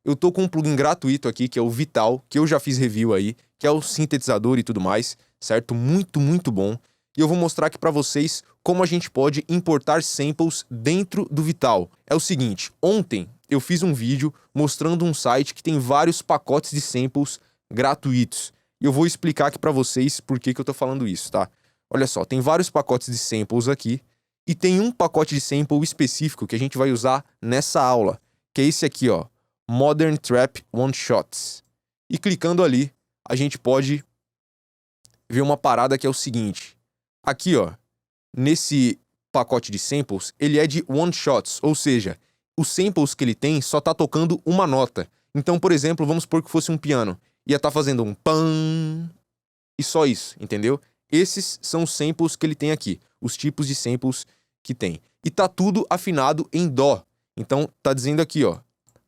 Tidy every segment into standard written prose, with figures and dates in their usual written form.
eu tô com um plugin gratuito aqui, que é o Vital, que eu já fiz review aí, que é o sintetizador e tudo mais, certo? Muito, muito bom. E eu vou mostrar aqui pra vocês como a gente pode importar samples dentro do Vital. É o seguinte, ontem eu fiz um vídeo mostrando um site que tem vários pacotes de samples gratuitos. E eu vou explicar aqui pra vocês por que eu tô falando isso, tá? Olha só, tem vários pacotes de samples aqui, e tem um pacote de sample específico que a gente vai usar nessa aula, que é esse aqui, ó, Modern Trap One Shots. E clicando ali, a gente pode ver uma parada que é o seguinte. Aqui, ó, nesse pacote de samples, ele é de one shots, ou seja, os samples que ele tem só tá tocando uma nota. Então, por exemplo, vamos supor que fosse um piano. Ia tá fazendo um pam e só isso, entendeu? Esses são os samples que ele tem aqui, os tipos de samples que tem. E tá tudo afinado em dó. Então, tá dizendo aqui, ó,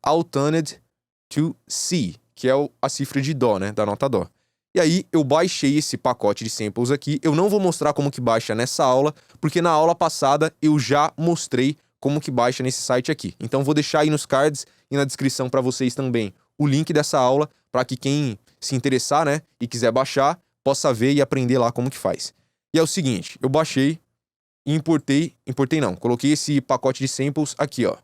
alternate to C, que é a cifra de dó, né, da nota dó. E aí, eu baixei esse pacote de samples aqui. Eu não vou mostrar como que baixa nessa aula, porque na aula passada eu já mostrei como que baixa nesse site aqui. Então, vou deixar aí nos cards e na descrição para vocês também o link dessa aula, para que quem se interessar, né, e quiser baixar, possa ver e aprender lá como que faz. E é o seguinte, eu baixei e coloquei esse pacote de samples aqui, ó.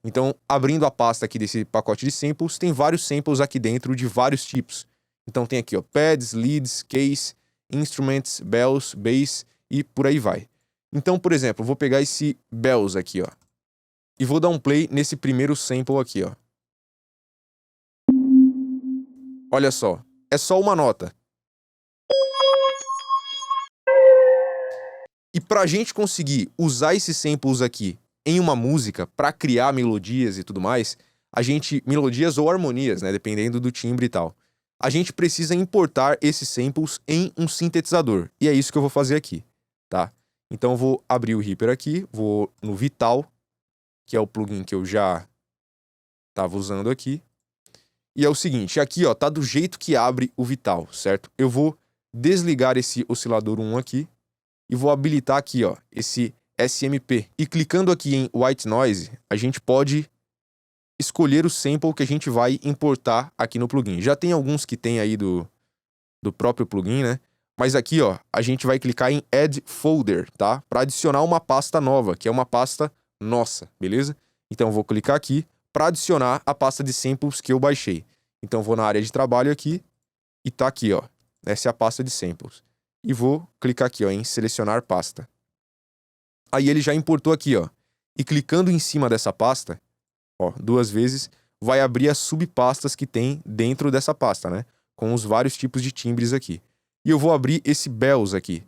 Então, abrindo a pasta aqui desse pacote de samples, tem vários samples aqui dentro de vários tipos. Então tem aqui, ó, pads, leads, case, instruments, bells, bass e por aí vai. Então, por exemplo, eu vou pegar esse bells aqui, ó, e vou dar um play nesse primeiro sample aqui, ó. Olha só, é só uma nota. E pra gente conseguir usar esses samples aqui em uma música para criar melodias e tudo mais, melodias ou harmonias, né, dependendo do timbre e tal, a gente precisa importar esses samples em um sintetizador. E é isso que eu vou fazer aqui, tá? Então eu vou abrir o Reaper aqui, vou no Vital, que é o plugin que eu já estava usando aqui. E é o seguinte, aqui, ó, tá do jeito que abre o Vital, certo? Eu vou desligar esse oscilador 1 aqui e vou habilitar aqui, ó, esse SMP. E clicando aqui em White Noise, a gente pode escolher o sample que a gente vai importar aqui no plugin. Já tem alguns que tem aí do próprio plugin, né? Mas aqui, ó, a gente vai clicar em Add Folder, tá? Para adicionar uma pasta nova, que é uma pasta nossa, beleza? Então eu vou clicar aqui para adicionar a pasta de samples que eu baixei. Então eu vou na área de trabalho aqui e tá aqui, ó. Essa é a pasta de samples. E vou clicar aqui, ó, em selecionar pasta. Aí ele já importou aqui, ó. E clicando em cima dessa pasta, ó, 2 vezes, vai abrir as subpastas que tem dentro dessa pasta, né? Com os vários tipos de timbres aqui. E eu vou abrir esse bells aqui.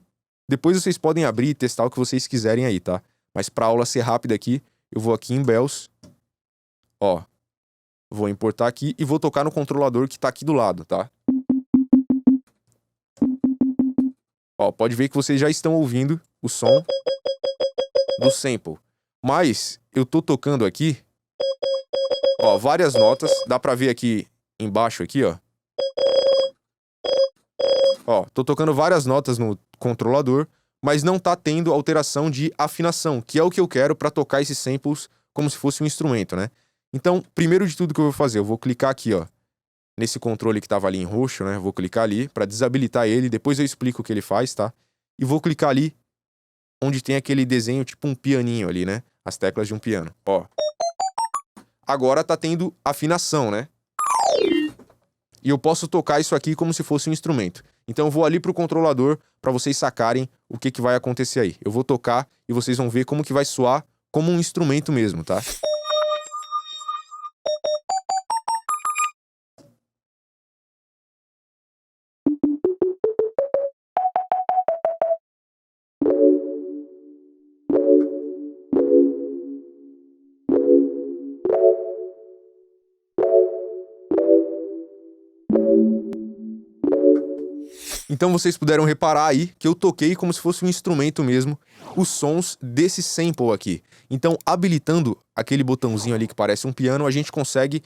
Depois vocês podem abrir e testar o que vocês quiserem aí, tá? Mas pra aula ser rápida aqui, eu vou aqui em bells. Ó. Vou importar aqui e vou tocar no controlador que tá aqui do lado, tá? Ó, pode ver que vocês já estão ouvindo o som do sample. Mas eu tô tocando aqui, ó, várias notas. Dá pra ver aqui embaixo aqui, ó. Ó, tô tocando várias notas no controlador, mas não tá tendo alteração de afinação, que é o que eu quero pra tocar esses samples como se fosse um instrumento, né? Então, primeiro de tudo que eu vou fazer, eu vou clicar aqui, ó, nesse controle que tava ali em roxo, né? Vou clicar ali pra desabilitar ele, depois eu explico o que ele faz, tá? E vou clicar ali onde tem aquele desenho, tipo um pianinho ali, né? As teclas de um piano, ó. Agora tá tendo afinação, né? E eu posso tocar isso aqui como se fosse um instrumento. Então eu vou ali pro controlador para vocês sacarem o que vai acontecer aí. Eu vou tocar e vocês vão ver como que vai soar como um instrumento mesmo, tá? Então vocês puderam reparar aí que eu toquei como se fosse um instrumento mesmo, os sons desse sample aqui. Então, habilitando aquele botãozinho ali que parece um piano, a gente consegue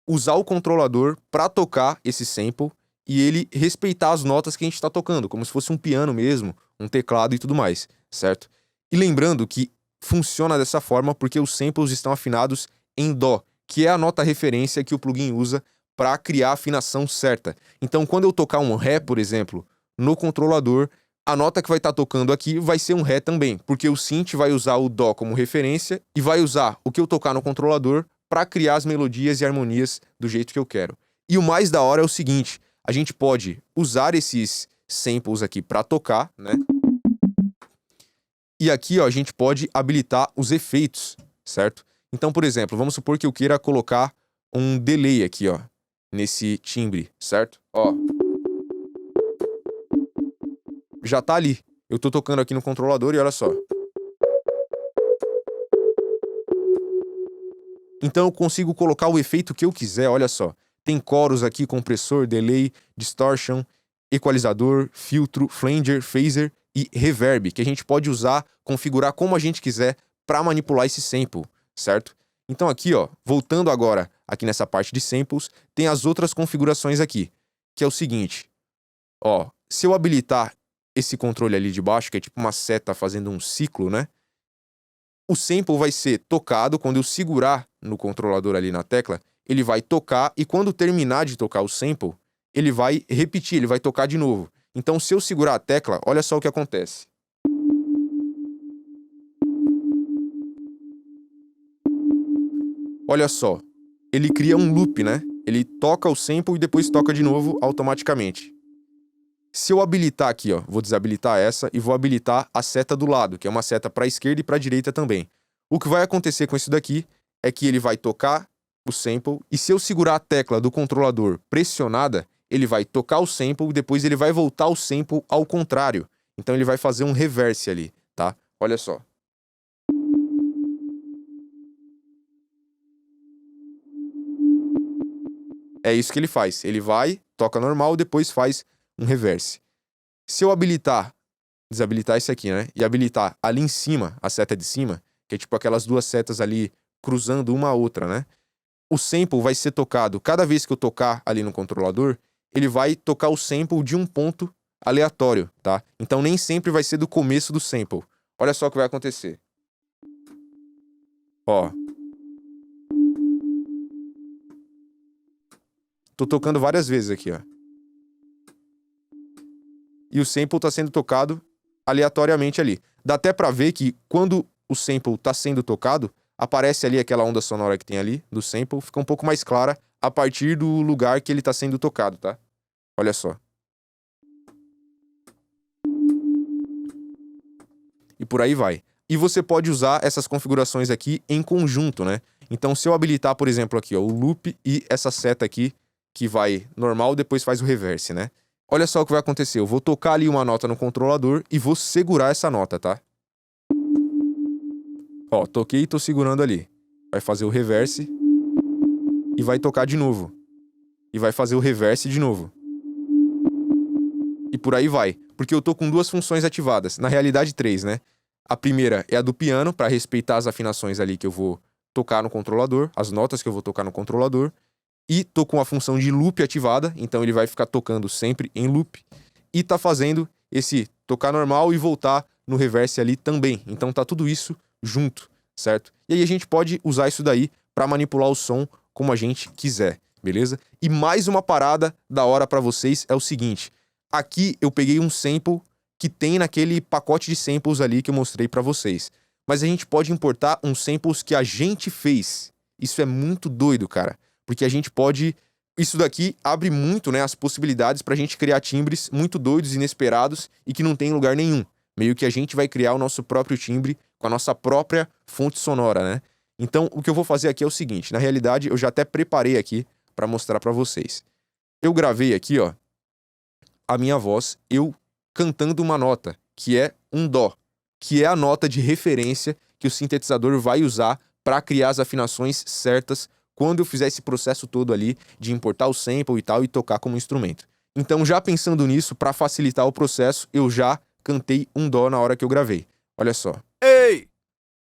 usar o controlador para tocar esse sample e ele respeitar as notas que a gente está tocando, como se fosse um piano mesmo, um teclado e tudo mais, certo? E lembrando que funciona dessa forma porque os samples estão afinados em dó, que é a nota referência que o plugin usa para criar a afinação certa. Então, quando eu tocar um Ré, por exemplo, no controlador, a nota que vai estar tocando aqui vai ser um Ré também, porque o synth vai usar o Dó como referência e vai usar o que eu tocar no controlador para criar as melodias e harmonias do jeito que eu quero. E o mais da hora é o seguinte, a gente pode usar esses samples aqui para tocar, né? E aqui, ó, a gente pode habilitar os efeitos, certo? Então, por exemplo, vamos supor que eu queira colocar um delay aqui, ó, nesse timbre, certo? Ó. Já tá ali. Eu tô tocando aqui no controlador e olha só. Então eu consigo colocar o efeito que eu quiser, olha só. Tem coros aqui, compressor, delay, distortion, equalizador, filtro, flanger, phaser e reverb, que a gente pode usar, configurar como a gente quiser para manipular esse sample, certo? Então aqui, ó, voltando agora aqui nessa parte de samples, tem as outras configurações aqui, que é o seguinte, ó, se eu habilitar esse controle ali de baixo, que é tipo uma seta fazendo um ciclo, né? O sample vai ser tocado, quando eu segurar no controlador ali na tecla, ele vai tocar e quando terminar de tocar o sample, ele vai repetir, ele vai tocar de novo. Então, se eu segurar a tecla, olha só o que acontece. Olha só, ele cria um loop, né? Ele toca o sample e depois toca de novo automaticamente. Se eu habilitar aqui, ó, vou desabilitar essa e vou habilitar a seta do lado, que é uma seta para a esquerda e para a direita também. O que vai acontecer com isso daqui é que ele vai tocar o sample e se eu segurar a tecla do controlador pressionada, ele vai tocar o sample e depois ele vai voltar o sample ao contrário. Então ele vai fazer um reverse ali, tá? Olha só. É isso que ele faz. Ele vai, toca normal, depois faz um reverse. Se eu desabilitar isso aqui, né? E habilitar ali em cima, a seta de cima, que é tipo aquelas duas setas ali cruzando uma a outra, né? O sample vai ser tocado, cada vez que eu tocar ali no controlador, ele vai tocar o sample de um ponto aleatório, tá? Então nem sempre vai ser do começo do sample. Olha só o que vai acontecer. Ó. Tô tocando várias vezes aqui, ó. E o sample tá sendo tocado aleatoriamente ali. Dá até pra ver que quando o sample tá sendo tocado, aparece ali aquela onda sonora que tem ali do sample, fica um pouco mais clara a partir do lugar que ele tá sendo tocado, tá? Olha só. E por aí vai. E você pode usar essas configurações aqui em conjunto, né? Então, se eu habilitar, por exemplo, aqui, ó, o loop e essa seta aqui, que vai normal, depois faz o reverse, né? Olha só o que vai acontecer. Eu vou tocar ali uma nota no controlador e vou segurar essa nota, tá? Ó, toquei e tô segurando ali. Vai fazer o reverse e vai tocar de novo. E vai fazer o reverse de novo. E por aí vai. Porque eu tô com duas funções ativadas. Na realidade, três, né? A primeira é a do piano, para respeitar as afinações ali que eu vou tocar no controlador, as notas que eu vou tocar no controlador. E tô com a função de loop ativada, então ele vai ficar tocando sempre em loop. E tá fazendo esse tocar normal e voltar no reverse ali também. Então tá tudo isso junto, certo? E aí a gente pode usar isso daí para manipular o som como a gente quiser, beleza? E mais uma parada da hora para vocês é o seguinte. Aqui eu peguei um sample que tem naquele pacote de samples ali que eu mostrei para vocês. Mas a gente pode importar uns samples que a gente fez. Isso é muito doido, cara. Porque a gente pode... Isso daqui abre muito, né, as possibilidades pra gente criar timbres muito doidos, inesperados e que não tem lugar nenhum. Meio que a gente vai criar o nosso próprio timbre com a nossa própria fonte sonora, né? Então, o que eu vou fazer aqui é o seguinte. Na realidade, eu já até preparei aqui pra mostrar pra vocês. Eu gravei aqui, ó, a minha voz, eu cantando uma nota, que é um dó, que é a nota de referência que o sintetizador vai usar para criar as afinações certas quando eu fizer esse processo todo ali de importar o sample e tal e tocar como instrumento. Então, já pensando nisso, para facilitar o processo, eu já cantei um dó na hora que eu gravei. Olha só. Ei!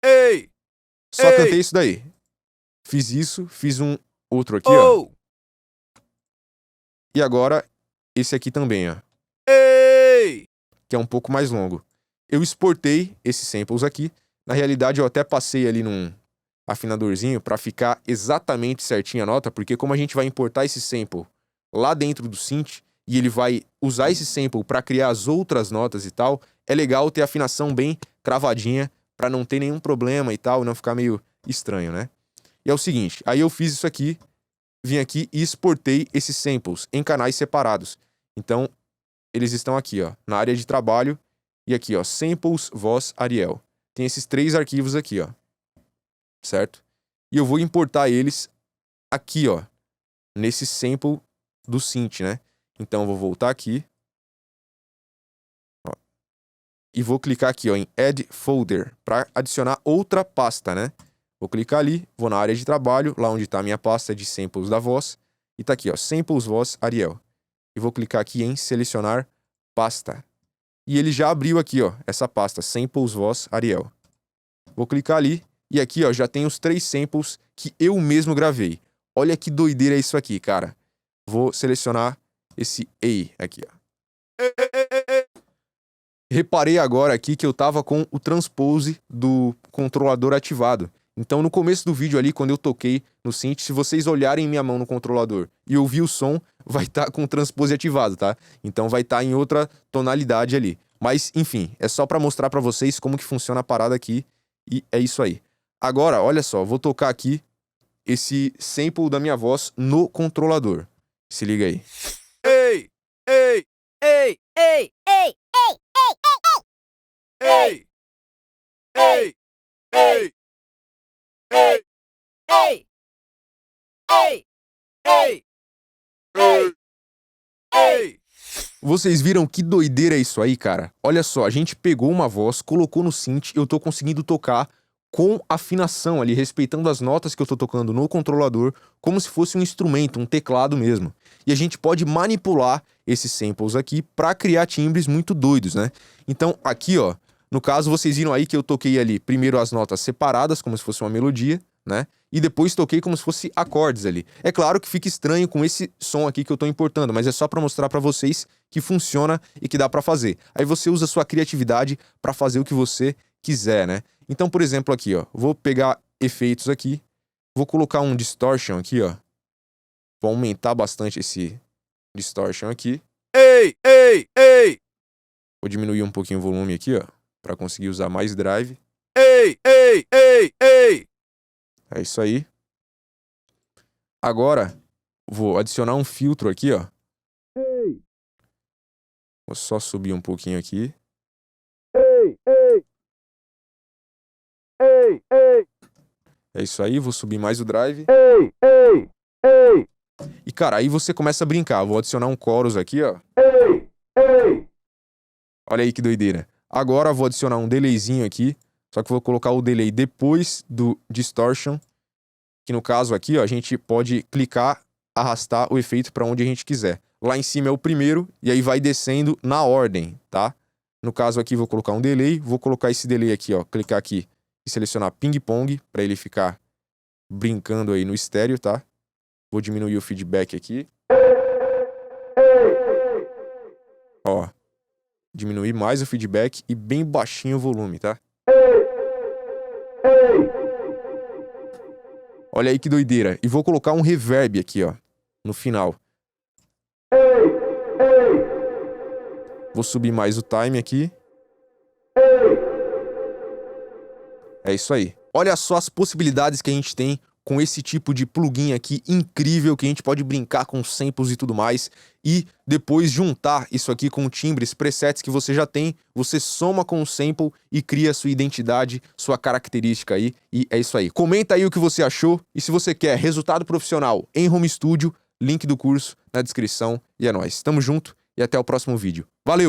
Ei! Só Ei! cantei isso daí. Fiz isso, fiz um outro aqui, ó. Oh! E agora, esse aqui também, ó. Ei! Que é um pouco mais longo. Eu exportei esses samples aqui. Na realidade, eu até passei ali afinadorzinho para ficar exatamente certinha a nota, porque como a gente vai importar esse sample lá dentro do synth e ele vai usar esse sample para criar as outras notas e tal, é legal ter a afinação bem cravadinha para não ter nenhum problema e tal, não ficar meio estranho, né? E é o seguinte, aí eu fiz isso aqui, vim aqui e exportei esses samples em canais separados. Então, eles estão aqui, ó, na área de trabalho e aqui, ó, samples, voz, Ariel. Tem esses 3 arquivos aqui, ó, certo? E eu vou importar eles aqui, ó, nesse sample do synth, né? Então, eu vou voltar aqui, ó, e vou clicar aqui, ó, em Add Folder, para adicionar outra pasta, né? Vou clicar ali, vou na área de trabalho, lá onde está a minha pasta de samples da voz, e tá aqui, ó, samples, voz, Ariel. E vou clicar aqui em selecionar pasta. E ele já abriu aqui, ó, essa pasta, samples, voz, Ariel. Vou clicar ali, e aqui, ó, já tem os 3 samples que eu mesmo gravei. Olha que doideira isso aqui, cara. Vou selecionar esse A aqui, ó. Reparei agora aqui que eu tava com o transpose do controlador ativado. Então, no começo do vídeo ali, quando eu toquei no synth, se vocês olharem minha mão no controlador e ouvir o som, vai estar com o transpose ativado, tá? Então, vai estar em outra tonalidade ali. Mas, enfim, é só pra mostrar pra vocês como que funciona a parada aqui. E é isso aí. Agora, olha só, vou tocar aqui esse sample da minha voz no controlador. Se liga aí. Ei, ei, Ei, ei, ei, ei, ei, ei, ei, ei, ei, ei, ei, ei. Vocês viram que doideira é isso aí, cara? Olha só, a gente pegou uma voz, colocou no synth, eu tô conseguindo tocar com afinação ali, respeitando as notas que eu tô tocando no controlador, como se fosse um instrumento, um teclado mesmo. E a gente pode manipular esses samples aqui pra criar timbres muito doidos, né? Então, aqui, ó, no caso, vocês viram aí que eu toquei ali primeiro as notas separadas, como se fosse uma melodia, né? E depois toquei como se fosse acordes ali. É claro que fica estranho com esse som aqui que eu tô importando, mas é só pra mostrar pra vocês que funciona e que dá pra fazer. Aí você usa a sua criatividade pra fazer o que você quiser, né? Então, por exemplo, aqui, ó, vou pegar efeitos aqui, vou colocar um distortion aqui, ó. Vou aumentar bastante esse distortion aqui. Ei, ei, ei, Vou diminuir um pouquinho o volume aqui, ó, pra conseguir usar mais drive. ei, ei, ei, ei. É isso aí. Agora, vou adicionar um filtro aqui, ó. Ei, Vou só subir um pouquinho aqui. ei, ei, ei, ei, É isso aí, vou subir mais o drive. ei, ei, ei, E, cara, aí você começa a brincar. Vou adicionar um chorus aqui, ó. ei, ei. Olha aí que doideira. Agora vou adicionar um delayzinho aqui. Só que vou colocar o delay depois do distortion. Que no caso aqui, ó, a gente pode clicar, arrastar o efeito para onde a gente quiser. Lá em cima é o primeiro e aí vai descendo na ordem, tá? No caso aqui vou colocar um delay. Vou colocar esse delay aqui, ó. Clicar aqui e selecionar ping-pong para ele ficar brincando aí no estéreo, tá? Vou diminuir o feedback aqui. Ó. Diminuir mais o feedback e bem baixinho o volume, tá? Olha aí que doideira. E vou colocar um reverb aqui, ó. No final. Vou subir mais o time aqui. É isso aí. Olha só as possibilidades que a gente tem com esse tipo de plugin aqui incrível, que a gente pode brincar com samples e tudo mais, e depois juntar isso aqui com timbres, presets que você já tem, você soma com o sample e cria sua identidade, sua característica aí, e é isso aí. Comenta aí o que você achou, e se você quer resultado profissional em home studio, link do curso na descrição, e é nóis. Tamo junto, e até o próximo vídeo. Valeu!